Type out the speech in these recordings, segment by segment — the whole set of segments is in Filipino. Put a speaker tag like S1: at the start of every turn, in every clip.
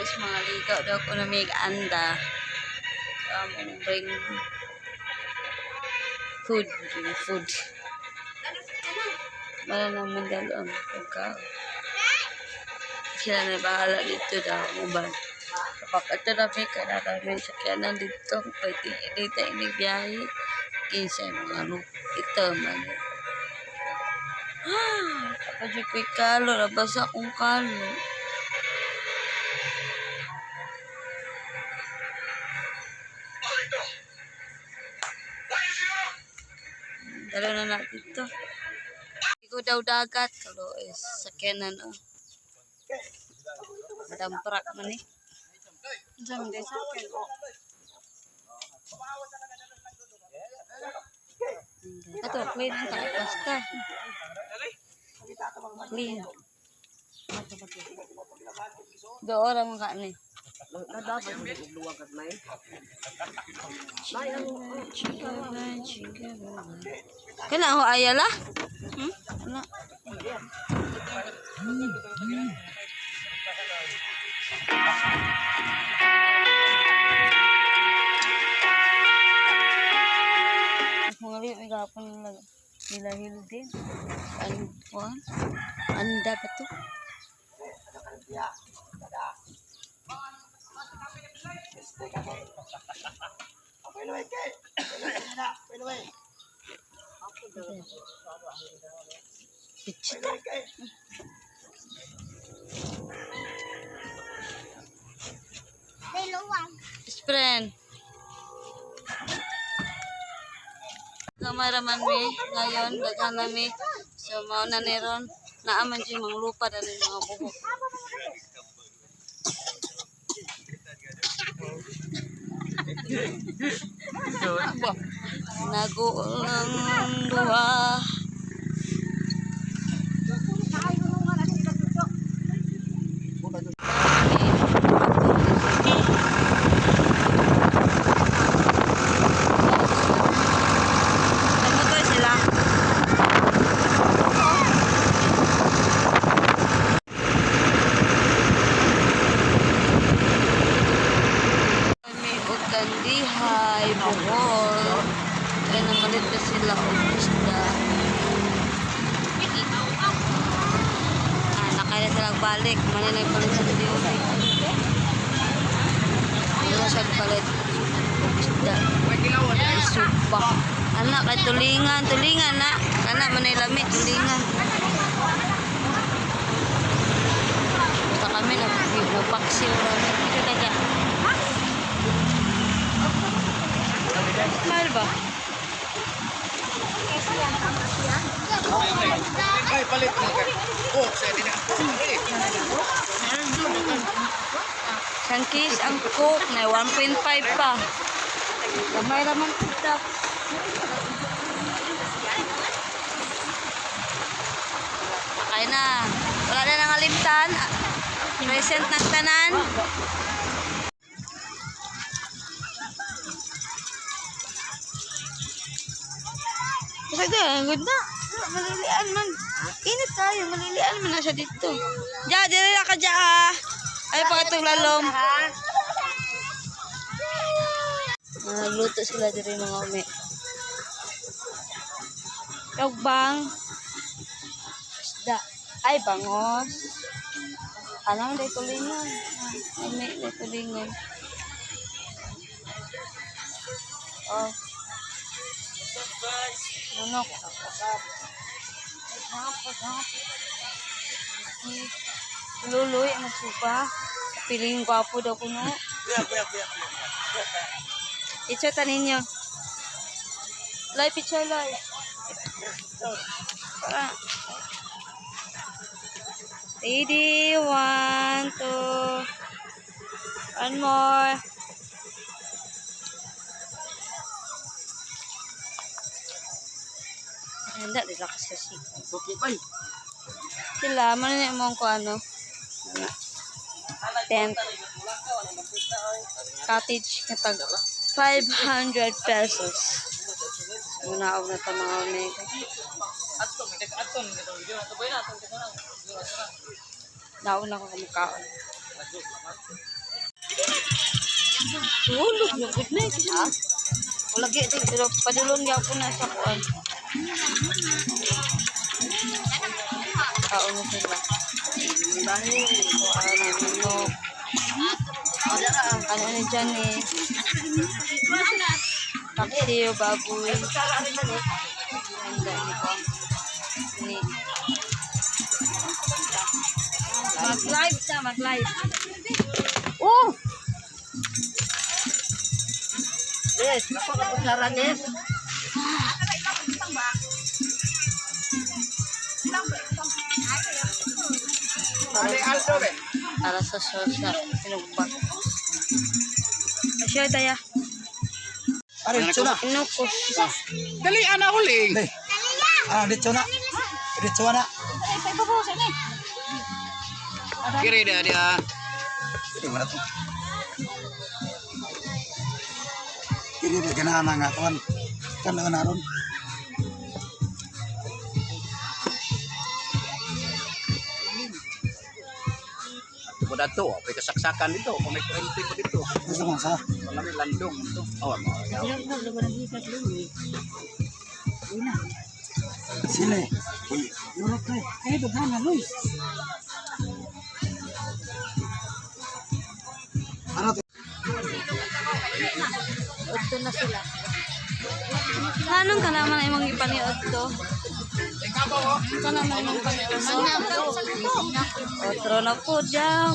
S1: guys, mga ligaw daw ko na may anda. Bring food. Wala naman dalo ang pagkaon. Sila na bahala dito daw. Uban. Kapag ito na may kanaramin sa kanan dito. Pwede dito inibiyahe. Kinsa mga ito man. Kapag ko'y kalo, nabasa akong kalo. Dalo na natin ito. Ikaw daw dagat. Kalau sakyanan o. Madamprak man eh. Diyan din sakyan o. Ito, clean ang basta. Clean. Doon orang mga ni. Kena ho ayala? Ano? Mga liit may gapon nila hilo din. Anda ba to? Friend. Kameraman mi ngayon daghan nami so mao na niron naaman si mga lupa dan mga buhok. Nagulang duha. Kandihay, Bohol. Kaya namalit na sila o isda. Nakaya sila balik. Maninay palit sa video. Ano siya palit isda. Isupa. Anak, kay tulingan na. Anak, manay lamit, tulingan. Basta kami napaksiw namin. Ito kaya. Mahal ba?
S2: Ay, palit mo ka. Oh, saya din ang
S1: Sangkis ang coke na 1.5 pa. Kamay naman kita. Kaya na. Wala na nangalimtan. Present ng tanan. Kasi good na. Malilian man. Init tayo. Malilian man na siya dito. Diya, dili na ka dya. Ay, pakatong lalom. Nagluto sila dito mga umi. Yogbang. Isda. Ay, bangos. Anong day tulingan. Umi, day tulingan. Oh. Manok. Luluy ang supa. Piling gwapo daw kuno. Picture ta ninyo. Live picture live. Para. Ready, 1, 2. One more. Hindi, relax kasi. Sila, manin mo ko ano. Tent. Cottage katag 500 pesos. Muna ako na ito mga omega. Nauna ko kamukhaon. Tulog na good night. Ha? O lagi ito. Pero padulon niya ako na sa kuwan. Kaon na sila. Ano ni dyan eh. Paksiyo, baboy. Handa ni ko. Mag-live siya, mag-live. Oh! Yes, ako na kusaran yes. Para sa sosya, sinugbang. Asya taya.
S3: Dito na.
S1: Inukos.
S2: Dali, ana huling.
S3: Dito na. Dito na.
S2: Kiri dia.
S3: Ini mana tuh? Ini dia gana nga kawan. Kan lang naron.
S2: Ako dato, may kasaksakan dito. Kung may kurente ko dito.
S3: Gusto mo sa?
S2: Malamig landong ito. Oh,
S3: Sile. Uy, yurok kay. Ay daghan na Luis. Ano to?
S1: Ito na sila. Anong ka naman imong ipaniod to? Ka naman imong ipaniod to? Otro na po dyan.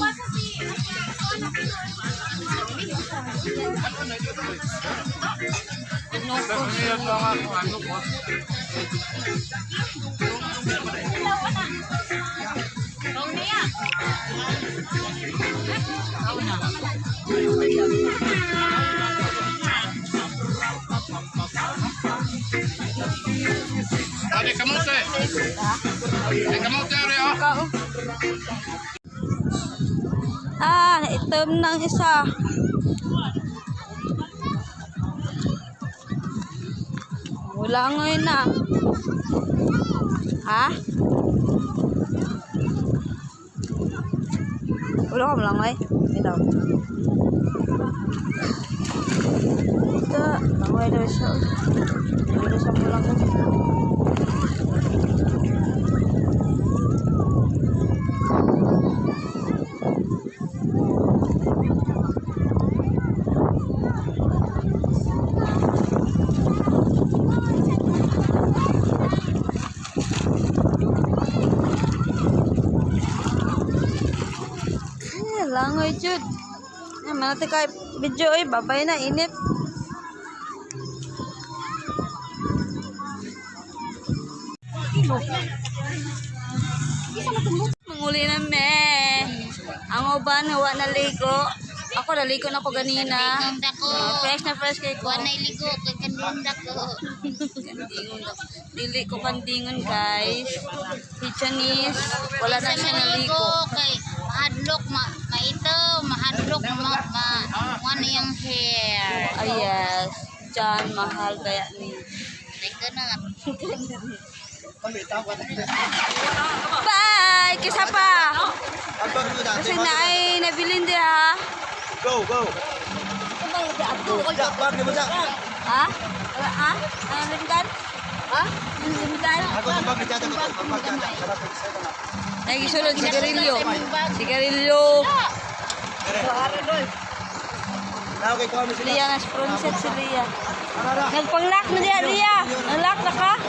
S2: Ada kamote. Ada kamote rin
S1: Kao. Naitom ng isa. Wala ngayon na. Ha? Wala ka lang ngayon? Ito. Ito. Langway daw siya. Ito siya mo lang. Langoy jud. Manate kay video ay babay na init. Manguli na me. Ang uban wa naligo. Ako naligo na ko ganina. Fresh na fresh kay ko.
S4: Wa na iligo kay kandunda ko.
S1: Dili ko kandingon guys. Si Janice wala na siya naligo.
S4: Kay mahadlok mahadlok ano yung hair.
S1: Ay yes. Diyan mahal kaya ni.
S4: Teka na.
S1: Bye! Kisa pa! Kasi na ay nabilin di ha.
S3: Go.
S1: Ha? Ha? Ano rindan? Ha? Ano rindan?
S3: Ako pag nagtata ko.
S1: Nagisulod sigarilyo. Sigarilyo.
S3: Now kay kuha mo sila.
S1: Lia nga spronset si Lia. Nagpang-lock na diya, Lia. Nag-lock na ka?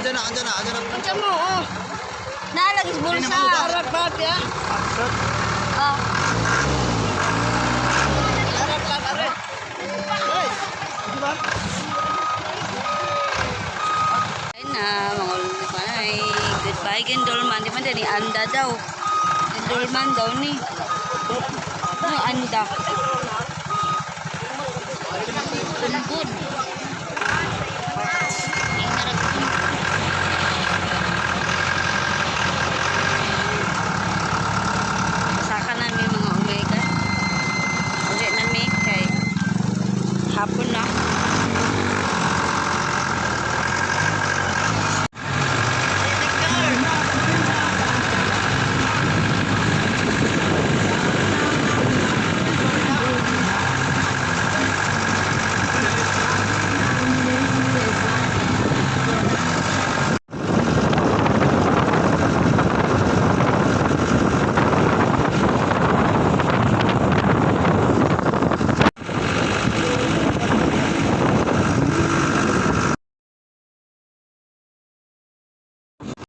S3: Andiyan na.
S1: Andiyan mo, oh. Nalagis bulsa.
S3: Harap ba ya?
S1: Ah.
S3: Harap lang are.
S1: Ayun na, mga ulit pa na. Goodbye, Gendolman. Di ba ni Anda daw? Gendolman daw ni. Ano Anda?
S4: Bunbun.